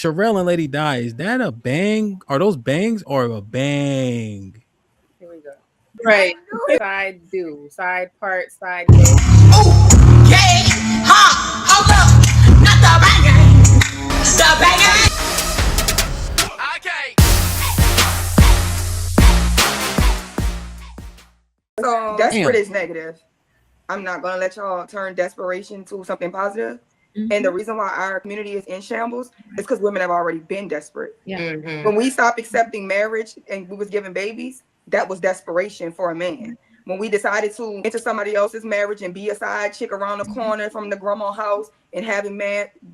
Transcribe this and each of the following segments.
Sherelle and Lady Di, is that a bang? Are those bangs or a bang? Here we go. Right. Side do. Side part, side do. Ooh, yeah, ha, hold up, not the banging, the banging. Okay. So desperate is negative. I'm not gonna let y'all turn desperation to something positive. Mm-hmm. And the reason why our community is in shambles is because women have already been desperate. Yeah. Mm-hmm. When we stopped accepting marriage and we was giving babies, that was desperation for a man. When we decided to enter somebody else's marriage and be a side chick around the corner from the grandma house and having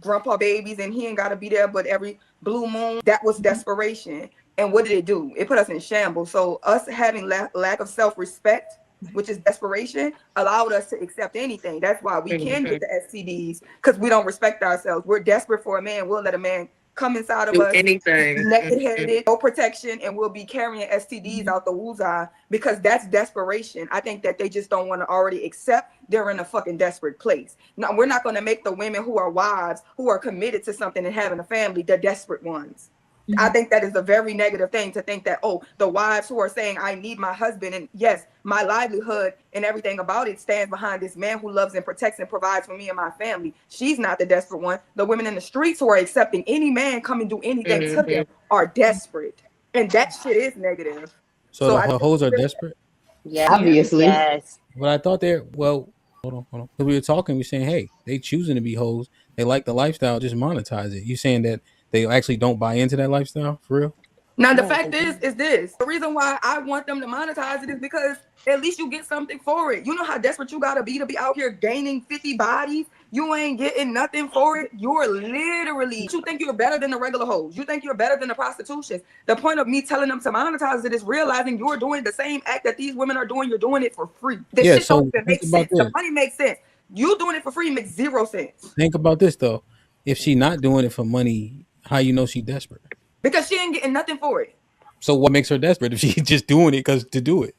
grandpa babies and he ain't got to be there but every blue moon, that was desperation. And what did it do? It put us in shambles. So us having lack of self-respect, which is desperation, allowed us to accept anything. That's why we can get the STDs, because we don't respect ourselves. We're desperate for a man. We'll let a man come inside of us, anything, naked-headed, no protection, and we'll be carrying STDs out the woozah because that's desperation. I think that they just don't want to already accept they're in a fucking desperate place. Now, we're not going to make the women who are wives, who are committed to something and having a family, the desperate ones. I think that is a very negative thing to think that, oh, the wives who are saying, I need my husband, and yes, my livelihood and everything about it stands behind this man who loves and protects and provides for me and my family. She's not the desperate one. The women in the streets who are accepting any man come and do anything to them are desperate. And that shit is negative. So the hoes are desperate? Yeah, obviously. Yes. But I thought hold on. Because we were talking, we were saying, hey, they choosing to be hoes. They like the lifestyle, just monetize it. You saying that they actually don't buy into that lifestyle for real? Now, the fact is this. The reason why I want them to monetize it is because at least you get something for it. You know how desperate you got to be out here gaining 50 bodies? You ain't getting nothing for it. You're literally, you think you're better than the regular hoes. You think you're better than the prostitutions. The point of me telling them to monetize it is realizing you're doing the same act that these women are doing. You're doing it for free. This shit don't even make sense. The money makes sense. You doing it for free makes zero sense. Think about this, though. If she not doing it for money, how you know she desperate? Because she ain't getting nothing for it. So what makes her desperate if she's just doing it to do it?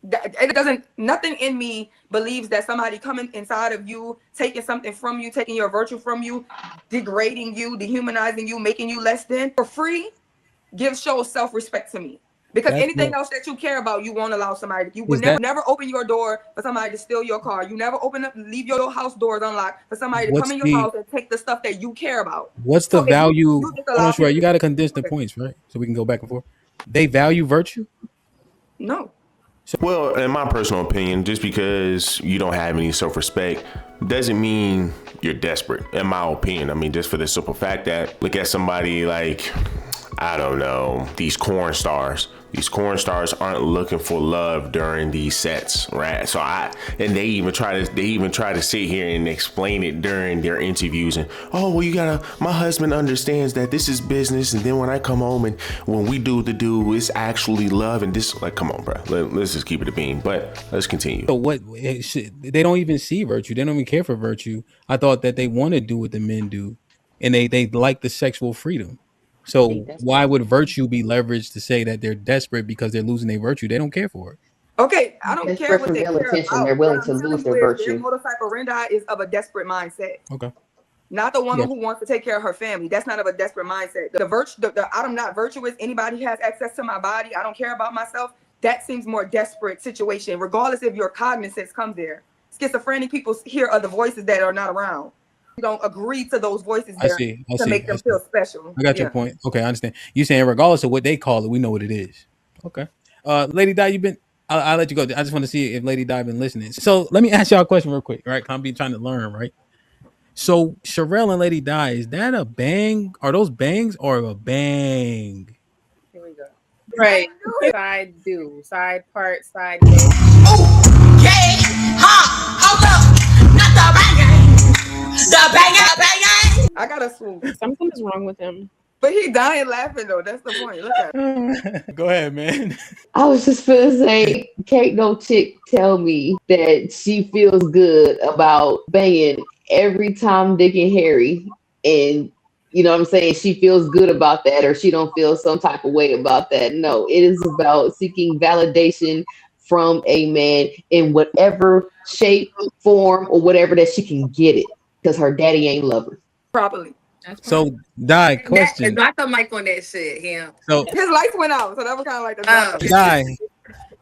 It doesn't, nothing in me believes that somebody coming inside of you, taking something from you, taking your virtue from you, degrading you, dehumanizing you, making you less than for free, shows self-respect to me. Because anything else that you care about, you won't allow somebody. You would never open your door for somebody to steal your car. You never leave your house doors unlocked for somebody to come in your house and take the stuff that you care about. What's the value? You got to condense the points, right? So we can go back and forth. They value virtue? No. Well, in my personal opinion, just because you don't have any self-respect doesn't mean you're desperate, in my opinion. I mean, just for the simple fact that, look at somebody like, I don't know, these corn stars. These corn stars aren't looking for love during these sets, right? So they even try to sit here and explain it during their interviews and, oh, well, my husband understands that this is business, and then when I come home and when we do it's actually love, and this, like, come on, bro, let's just keep it a beam. But let's continue. So what? They don't even see virtue. They don't even care for virtue. I thought that they want to do what the men do, and they like the sexual freedom. So why would virtue be leveraged to say that they're desperate because they're losing their virtue? They don't care for it. Okay, I don't care what they care about. They're willing to lose their virtue. Their modus operandi is of a desperate mindset. Okay. Not the woman who wants to take care of her family. That's not of a desperate mindset. The I'm not virtuous. Anybody has access to my body. I don't care about myself. That seems more desperate situation, regardless if your cognizance comes there. Schizophrenic people hear other voices that are not around. You don't agree to those voices there to make them feel special. I got your point. Okay, I understand. You're saying regardless of what they call it, we know what it is. Okay. Lady Di, I'll let you go. I just want to see if Lady Di been listening. So let me ask y'all a question real quick, right? I'm trying to learn, right? So Sherelle and Lady Di, is that a bang? Are those bangs or a bang? Here we go. Right. Side do. Side part, side do. Ooh, yeah, ha, hold up, not the banging. The banging. I gotta swoop. Something is wrong with him. But he dying laughing though. That's the point. Look at him. Go ahead, man. I was just gonna say, can't no chick tell me that she feels good about banging every Tom, Dick, and Harry, and you know what I'm saying, she feels good about that, or she don't feel some type of way about that. No, it is about seeking validation from a man in whatever shape, form, or whatever that she can get it, because her daddy ain't love her properly. So, Die, That, question. not the mic on that shit, him. So, His lights went out, so that was kind of like the Die,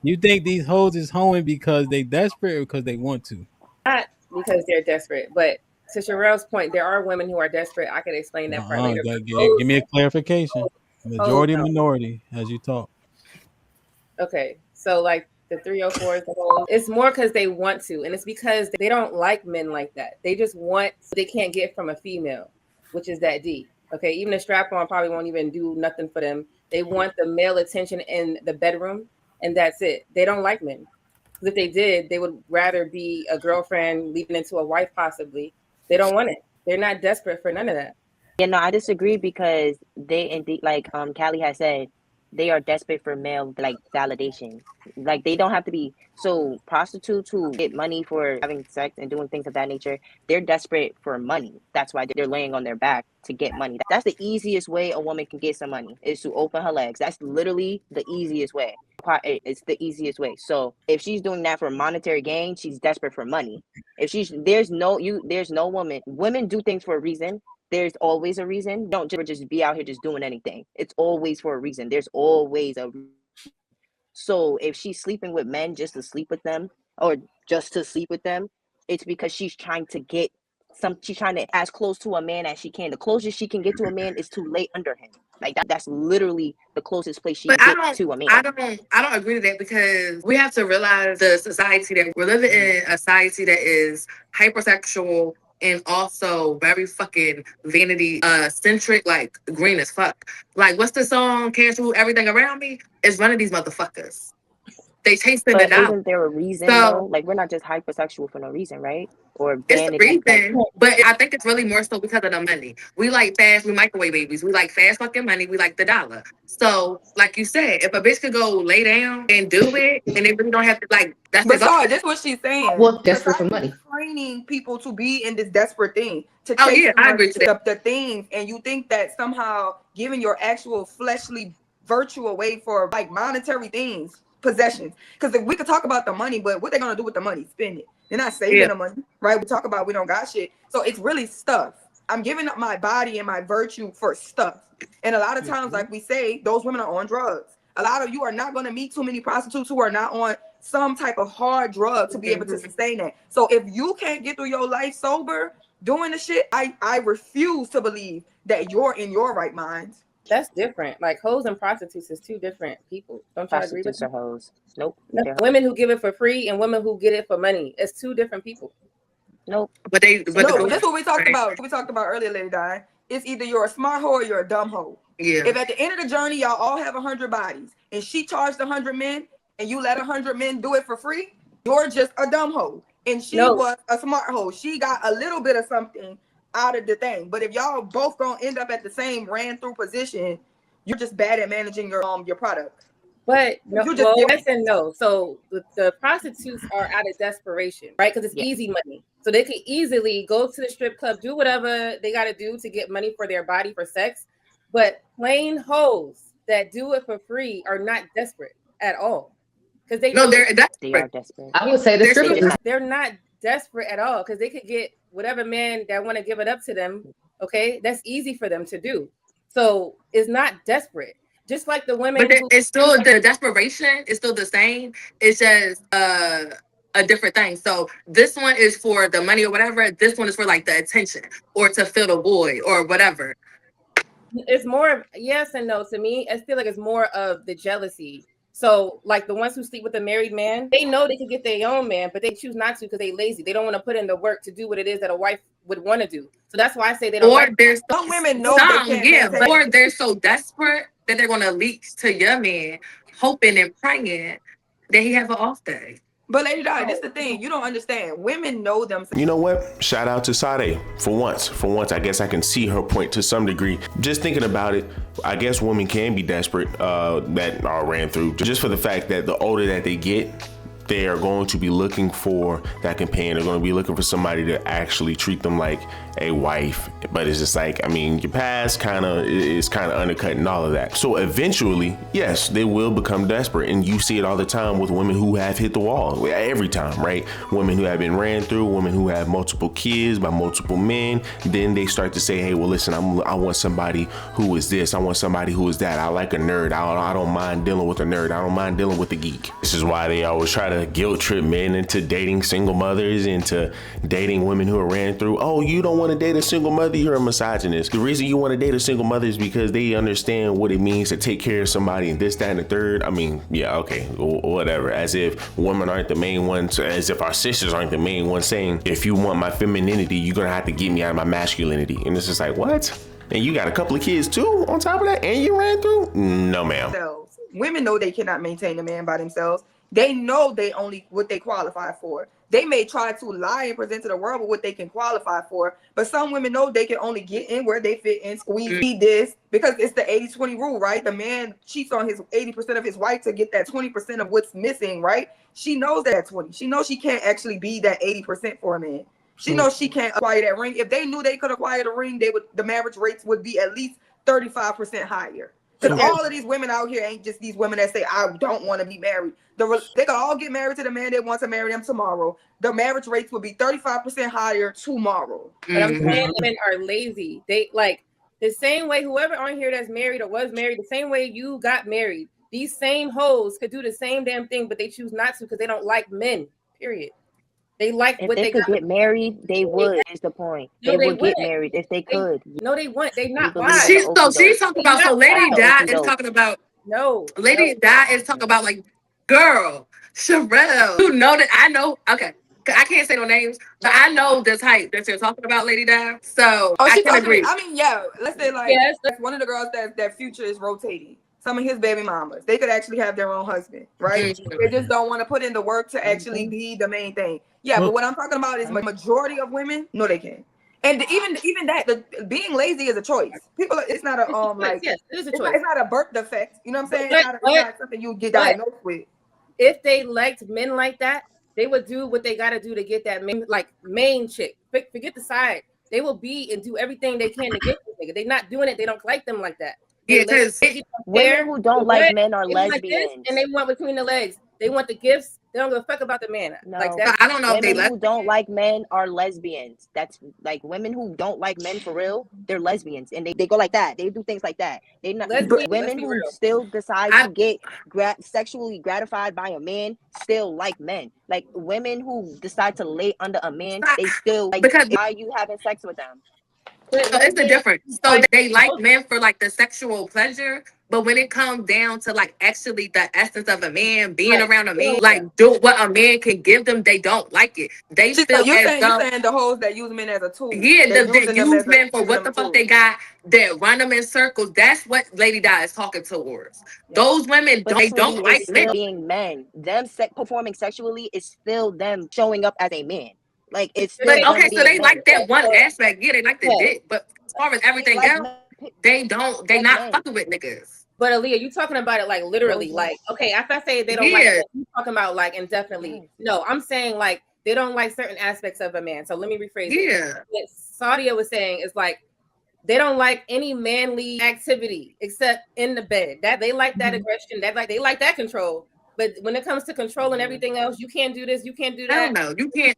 you think these hoes is hoeing because they desperate or because they want to? Not because they're desperate, but to Sherelle's point, there are women who are desperate. I could explain that part later. Give me a clarification. Majority, minority, as you talk. Okay, so like the 304s, the whole, it's more because they want to, and it's because they don't like men like that. They just want, they can't get from a female, which is that D. Okay, even a strap-on probably won't even do nothing for them. They want the male attention in the bedroom, and that's it. They don't like men. Because if they did, they would rather be a girlfriend leading into a wife, possibly. They don't want it. They're not desperate for none of that. Yeah, no, I disagree because they indeed, like Callie has said, they are desperate for male like validation. Like they don't have to be. So prostitutes who get money for having sex and doing things of that nature, they're desperate for money. That's why they're laying on their back to get money. That's the easiest way a woman can get some money is to open her legs. That's literally the easiest way. It's the easiest way. So if she's doing that for monetary gain, she's desperate for money. If there's no women do things for a reason. There's always a reason. Don't just be out here just doing anything. It's always for a reason. There's always a. So if she's sleeping with men just to sleep with them or just to sleep with them, it's because she's trying to get she's trying to as close to a man as she can. The closest she can get to a man is to lay under him. Like that's literally the closest place she can get to a man. I don't agree to that because we have to realize the society that we're living in, a society that is hypersexual and also very fucking vanity centric, like green as fuck. Like what's the song? Cancel everything around me. It's one of these motherfuckers. They chasing it out. Isn't there a reason though? Like we're not just hypersexual for no reason, right? Or vanity. It's a reason, but I think it's really more so because of the money. We like fast, we microwave babies. We like fast fucking money. We like the dollar. So, like you said, if a bitch could go lay down and do it, and they really don't have to like. That's that's what she's saying. Well, desperate for money. Training people to be in this desperate thing to chase I agree to that. The things, and you think that somehow giving your actual fleshly virtue away for like monetary things. Possessions, because we could talk about the money, but what they're gonna do with the money? Spend it. They're not saving the money, right? We talk about we don't got shit, so it's really stuff. I'm giving up my body and my virtue for stuff, and a lot of times, like we say, those women are on drugs. A lot of you are not gonna meet too many prostitutes who are not on some type of hard drug to be able to sustain that. So if you can't get through your life sober doing the shit, I refuse to believe that you're in your right mind. That's different. Like hoes and prostitutes is two different people. Don't you agree with that? Hoes. Nope. No, women who give it for free and women who get it for money. It's two different people. Nope. But that's what we talked about. We talked about earlier, Lady Di. It's either you're a smart hoe or you're a dumb hoe. Yeah. If at the end of the journey y'all all have 100 bodies and she charged 100 men and you let 100 men do it for free, you're just a dumb hoe. And she was a smart hoe. She got a little bit of something out of the thing. But if y'all both gonna end up at the same ran through position, you're just bad at managing your product. But no, yes and no. So the prostitutes are out of desperation, right? Because it's easy money. So they could easily go to the strip club, do whatever they got to do to get money for their body for sex. But plain hoes that do it for free are not desperate at all. Because they are desperate. I would say they're not desperate at all because they could get whatever man that want to give it up to them. Okay, that's easy for them to do. So it's not desperate. Just like the women, but it's still the desperation is still the same. It's just a different thing. So this one is for the money or whatever. This one is for like the attention or to fill the void or whatever. It's more of yes and no to me. I feel like it's more of the jealousy. So like the ones who sleep with a married man, they know they can get their own man, but they choose not to because they lazy. They don't want to put in the work to do what it is that a wife would want to do. So that's why I say they don't. Or there's some women know or they're so desperate that they're gonna leech to your man, hoping and praying that he have an off day. But Lady Di, this is the thing. You don't understand. Women know themselves. You know what? Shout out to Sade. For once, I guess I can see her point to some degree. Just thinking about it, I guess women can be desperate that are ran through. Just for the fact that the older that they get, they are going to be looking for that companion. They're going to be looking for somebody to actually treat them like a wife, but it's just like, I mean, your past kind of is kind of undercutting all of that. So eventually, yes, they will become desperate, and you see it all the time with women who have hit the wall every time, right? Women who have been ran through, women who have multiple kids by multiple men. Then they start to say, hey, well, listen, I want somebody who is this, I want somebody who is that. I like a nerd. I don't mind dealing with a nerd. I don't mind dealing with the geek. This is why they always try to guilt trip men into dating single mothers, into dating women who are ran through. Oh, you don't want to date a single mother, you're a misogynist. The reason you want to date a single mother is because they understand what it means to take care of somebody and this, that, and the third. I mean, yeah, okay, whatever. As if women aren't the main ones, as if our sisters aren't the main ones saying, if you want my femininity, you're gonna have to get me out of my masculinity. And it's just like, what? And you got a couple of kids too on top of that, and you ran through? No, ma'am. Women know they cannot maintain a man by themselves. They know they only what they qualify for. They may try to lie and present to the world with what they can qualify for, but some women know they can only get in where they fit in, squeeze this, because it's the 80-20 rule, right? The man cheats on his 80% of his wife to get that 20% of what's missing, right? She knows that 20. She knows she can't actually be that 80% for a man. She knows she can't acquire that ring. If they knew they could acquire the ring, the marriage rates would be at least 35% higher. Because all of these women out here ain't just these women that say, I don't want to be married. They can all get married to the man that wants to marry them tomorrow. The marriage rates will be 35% higher tomorrow. But I'm saying women are lazy. They like the same way whoever on here that's married or was married, the same way you got married. These same hoes could do the same damn thing, but they choose not to because they don't like men, period. They like if what they could get married, they would. Is the point? No, they would get married if they could. No, they wouldn't. They not. She's talking about. So Lady Di is talking about. No, Lady Di is talking about like, girl, Sherelle. You know that I know. Okay, I can't say no names, but I know the type that you're talking about, Lady Di. So I can agree. I mean, yeah. Let's say like one of the girls that Future is rotating. Some of his baby mamas, they could actually have their own husband, right? They just don't want to put in the work to actually be the main thing. Yeah, but what I'm talking about is majority of women, no, they can't. And even that, being lazy is a choice. People, it's not a like, yes, it is a choice. It's not a birth defect. You know what I'm saying? It's not something you get diagnosed with. If they liked men like that, they would do what they got to do to get that main chick. Forget the side. They will be and do everything they can to get this nigga. They're not doing it. They don't like them like that. Yeah, because women who don't like men are lesbians. Like and they want between the legs. They want the gifts. They don't give a fuck about the man. No, like that. I don't know women if they who don't like men are lesbians. That's like women who don't like men for real. They're lesbians, and they go like that. They do things like that. They not women who still decide to get sexually gratified by a man still like men. Like women who decide to lay under a man, they still like. Because why are you having sex with them? So it's the difference. So they like men for like the sexual pleasure, but when it comes down to like actually the essence of a man, being around a man, like do what a man can give them, they don't like it. They feel you're saying the hoes that use men as a tool. Yeah, they use men for what the fuck they got. That run them in circles. That's what Lady Di is talking towards. Those women don't like men. Being men, them performing sexually is still them showing up as a man. Like it's still okay, so they like that one aspect. Yeah, they like the dick, but as far as everything else, they don't. They not fucking with niggas. But Aaliyah, you talking about it like literally, like okay. After I say they don't like it, you talking about like indefinitely. No, I'm saying like they don't like certain aspects of a man. So let me rephrase it. Yeah, what Sadia was saying is like they don't like any manly activity except in the bed. That they like that aggression. That they like that control. But when it comes to controlling everything else, you can't do this, you can't do that. I don't know. You can't.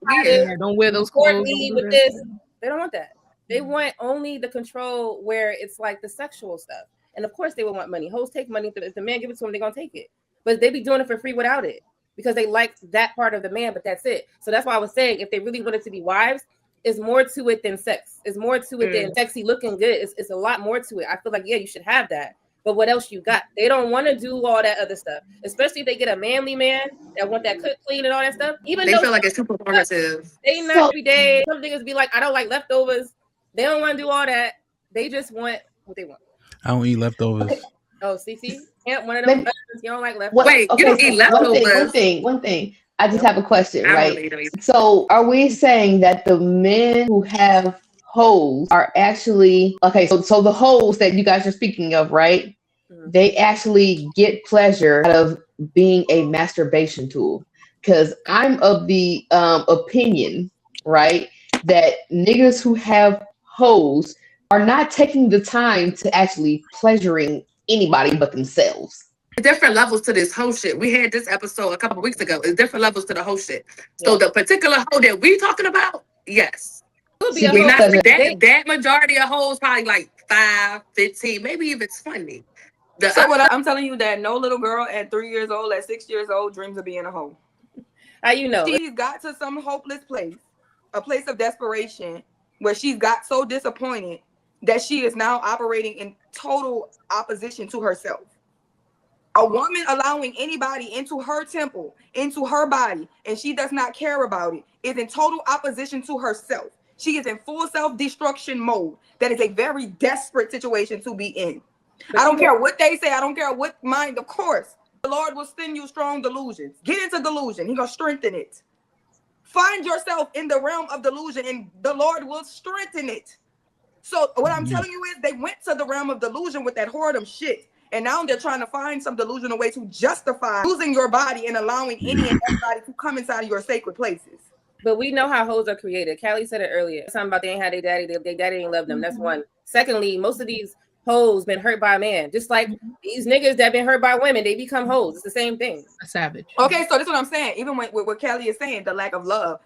Don't wear those clothes. With this, they don't want that. They want only the control where it's like the sexual stuff. And of course, they would want money. Hoes take money. If the man give it to them, they're gonna take it. But they be doing it for free without it because they like that part of the man. But that's it. So that's why I was saying if they really wanted to be wives, it's more to it than sex. It's more to it than sexy looking good. It's a lot more to it. I feel like you should have that. But what else you got? They don't want to do all that other stuff, especially if they get a manly man that want that cook, clean, and all that stuff. Even they feel like it's too performative. They not every day. Some niggas be like, I don't like leftovers. They don't want to do all that. They just want what they want. I don't eat leftovers. Oh, CC, can't one of them. You don't like leftovers. Wait, you don't eat leftovers. One thing. I just have a question, right? So, are we saying that the men who have hoes are actually okay? So the hoes that you guys are speaking of, right? They actually get pleasure out of being a masturbation tool. Because I'm of the opinion, right, that niggas who have hoes are not taking the time to actually pleasuring anybody but themselves. Different levels to this whole shit. We had this episode a couple of weeks ago. It's different levels to the whole shit. So the particular hoe that we talking about, yes. She gets pleasure. That majority of hoes probably like 5, 15, maybe even 20. So what I'm telling you that no little girl at 3 years old, at 6 years old, dreams of being a hoe. How you know? She's got to some hopeless place, a place of desperation, where she's got so disappointed that she is now operating in total opposition to herself. A woman allowing anybody into her temple, into her body, and she does not care about it, is in total opposition to herself. She is in full self-destruction mode. That is a very desperate situation to be in. I don't care what they say. I don't care what mind. Of course, the Lord will send you strong delusions. Get into delusion. He's going to strengthen it. Find yourself in the realm of delusion, and the Lord will strengthen it. So what I'm telling you is they went to the realm of delusion with that whoredom shit. And now they're trying to find some delusional way to justify losing your body and allowing any and everybody to come inside of your sacred places. But we know how hoes are created. Callie said it earlier. Something about they ain't had their daddy. Their daddy didn't love them. That's one. Secondly, most of these hoes been hurt by a man. Just like these niggas that been hurt by women, they become hoes. It's the same thing. A savage. Okay, so this is what I'm saying. Even with what Callie is saying, the lack of love,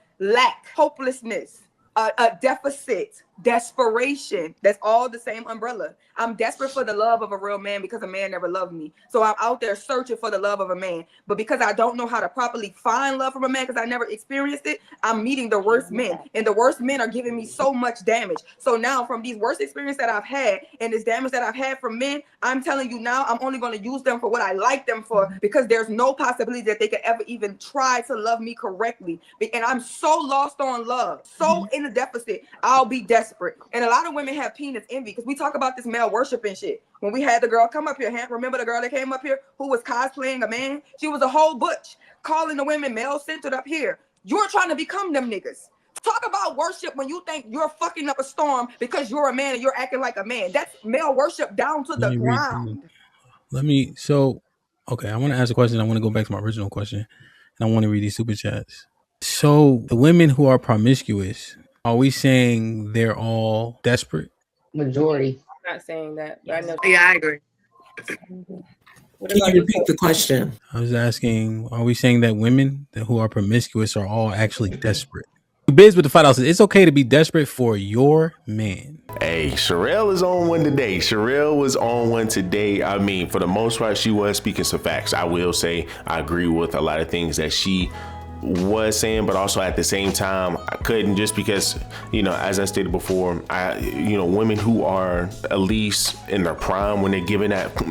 hopelessness, a deficit, desperation. That's all the same umbrella. I'm desperate for the love of a real man because a man never loved me. So I'm out there searching for the love of a man. But because I don't know how to properly find love from a man because I never experienced it, I'm meeting the worst men. And the worst men are giving me so much damage. So now from these worst experiences that I've had and this damage that I've had from men, I'm telling you now, I'm only going to use them for what I like them for because there's no possibility that they could ever even try to love me correctly. And I'm so lost on love, so in a deficit, I'll be desperate. And a lot of women have penis envy because we talk about this male worship and shit. When we had the girl come up here, remember the girl that came up here who was cosplaying a man? She was a whole butch, calling the women male-centered up here. You're trying to become them niggas. Talk about worship when you think you're fucking up a storm because you're a man and you're acting like a man. That's male worship down to the ground. Okay, I want to ask a question. I want to go back to my original question. And I want to read these super chats. So the women who are promiscuous, are we saying they're all desperate? Majority. I'm not saying that, but I know. Yeah, I agree. Can you repeat the question? I was asking, are we saying that women who are promiscuous are all actually desperate? Biz with the $5. It's okay to be desperate for your man. Hey, Sherelle is on one today. Sherelle was on one today. I mean, for the most part, she was speaking some facts. I will say I agree with a lot of things that she was saying, but also at the same time, I couldn't, just because, as I stated before, women who are at least in their prime, when they're giving that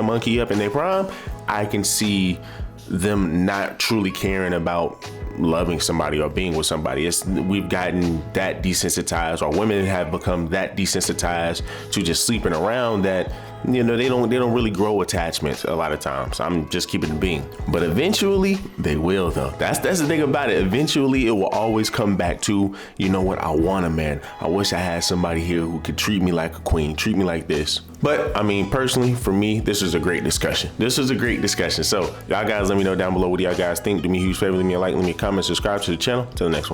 monkey up in their prime, I can see them not truly caring about loving somebody or being with somebody. We've gotten that desensitized, or women have become that desensitized to just sleeping around that they don't really grow attachments a lot of times. I'm just keeping it being. But eventually they will, though. That's the thing about it. Eventually it will always come back to, you know what, I want a man. I wish I had somebody here who could treat me like a queen, treat me like this. But I mean, personally, for me, this is a great discussion. So y'all guys, let me know down below what y'all guys think. Do me a huge favor, leave me a like, leave me a comment, subscribe to the channel. Till the next one.